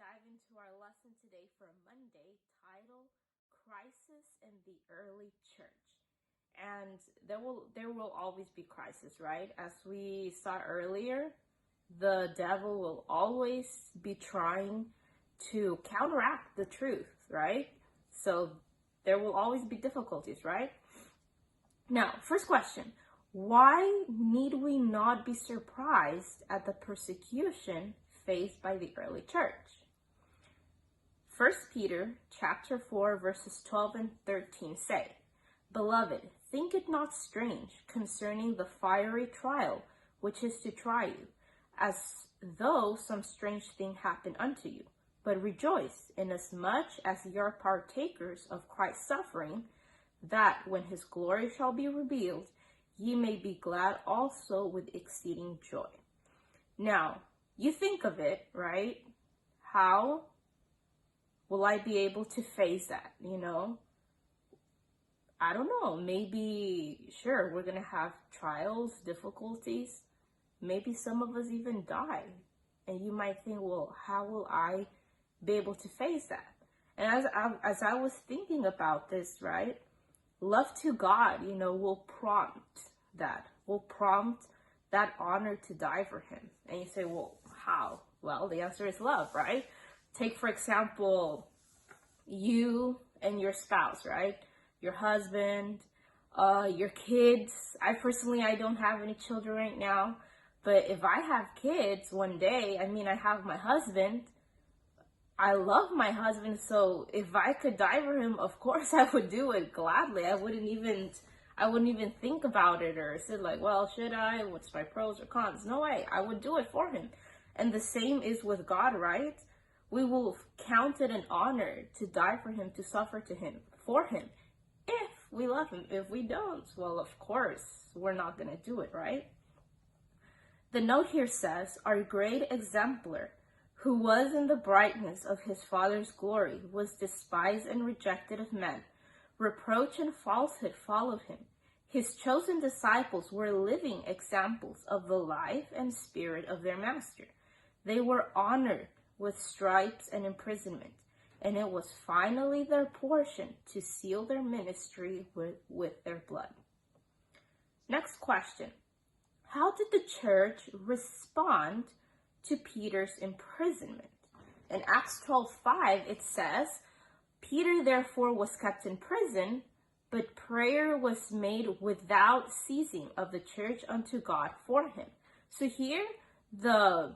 dive into our lesson today for Monday, titled Crisis in the Early Church. And there will always be crisis, right? As we saw earlier, the devil will always be trying to counteract the truth, right? So there will always be difficulties, right? Now, first question, why need we not be surprised at the persecution faced by the early church? 1 Peter chapter 4 verses 12 and 13 say, "Beloved, think it not strange concerning the fiery trial which is to try you, as though some strange thing happened unto you. But rejoice, inasmuch as ye are partakers of Christ's suffering, that when his glory shall be revealed, ye may be glad also with exceeding joy." Now, you think of it, right? How will I be able to face that, I don't know, maybe, sure, we're going to have trials, difficulties. Maybe some of us even die. And you might think, well, how will I be able to face that? And as I was thinking about this, right, love to God, will prompt that. Will prompt that honor to die for him. And you say, well, how? Well, the answer is love, right? Take, for example, you and your spouse, right? Your husband, your kids. I don't have any children right now, but if I have kids one day, I have my husband. I love my husband, so if I could die for him, of course I would do it gladly. I wouldn't even think about it or say like, well, should I? What's my pros or cons? No way, I would do it for him. And the same is with God, right? We will count it an honor to die for him, to suffer to him, for him, if we love him. If we don't, well, of course, we're not going to do it, right? The note here says, "Our great exemplar, who was in the brightness of his Father's glory, was despised and rejected of men. Reproach and falsehood followed him. His chosen disciples were living examples of the life and spirit of their master. They were honored with stripes and imprisonment, and it was finally their portion to seal their ministry with their blood." Next question. How did the church respond to Peter's imprisonment? In Acts 12:5, it says, "Peter therefore was kept in prison, but prayer was made without ceasing of the church unto God for him." So here, the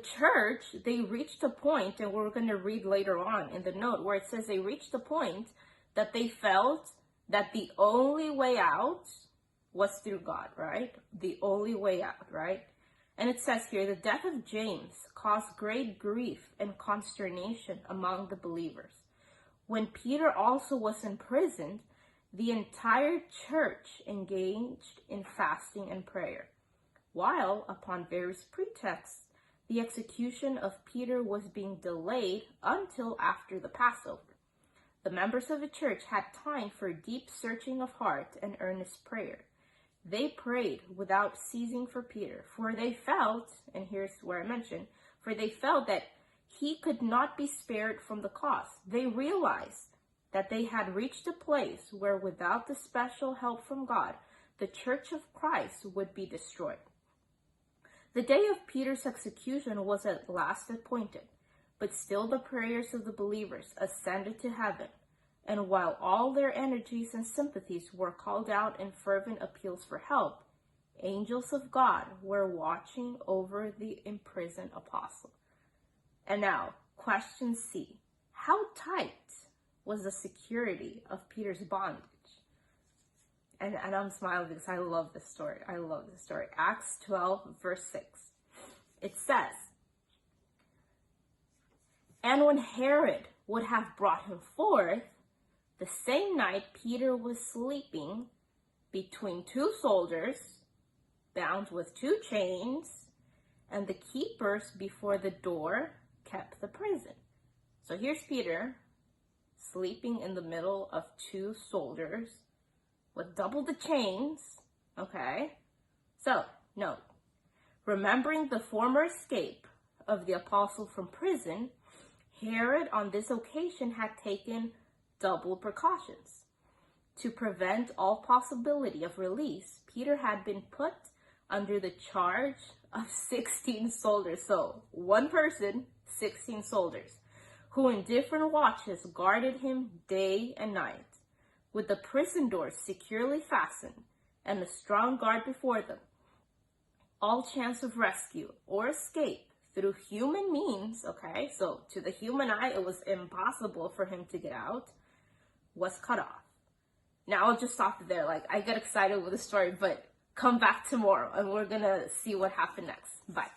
church, they reached a point, and we're going to read later on in the note where it says they reached a point that they felt that the only way out was through God, right? The only way out, right? And it says here, "The death of James caused great grief and consternation among the believers. When Peter also was imprisoned, the entire church engaged in fasting and prayer, while, upon various pretexts, the execution of Peter was being delayed until after the Passover. The members of the church had time for deep searching of heart and earnest prayer. They prayed without ceasing for Peter, for they felt," and here's where I mentioned, "for they felt that he could not be spared from the cause. They realized that they had reached a place where without the special help from God, the church of Christ would be destroyed. The day of Peter's execution was at last appointed, but still the prayers of the believers ascended to heaven, and while all their energies and sympathies were called out in fervent appeals for help, angels of God were watching over the imprisoned apostle." And now, question C. How tight was the security of Peter's bondage? And I'm smiling because I love this story. Acts 12, verse 6. It says, "And when Herod would have brought him forth, the same night Peter was sleeping between two soldiers, bound with two chains, and the keepers before the door kept the prison." So here's Peter sleeping in the middle of two soldiers with double the chains, okay? So, note, remembering the former escape of the apostle from prison, Herod on this occasion had taken double precautions. To prevent all possibility of release, Peter had been put under the charge of 16 soldiers. So one person, 16 soldiers, who in different watches guarded him day and night, with the prison doors securely fastened and a strong guard before them. All chance of rescue or escape through human means, okay, so to the human eye, it was impossible for him to get out, was cut off. Now I'll just stop there. Like, I get excited with the story, but come back tomorrow and we're gonna see what happened next. Bye.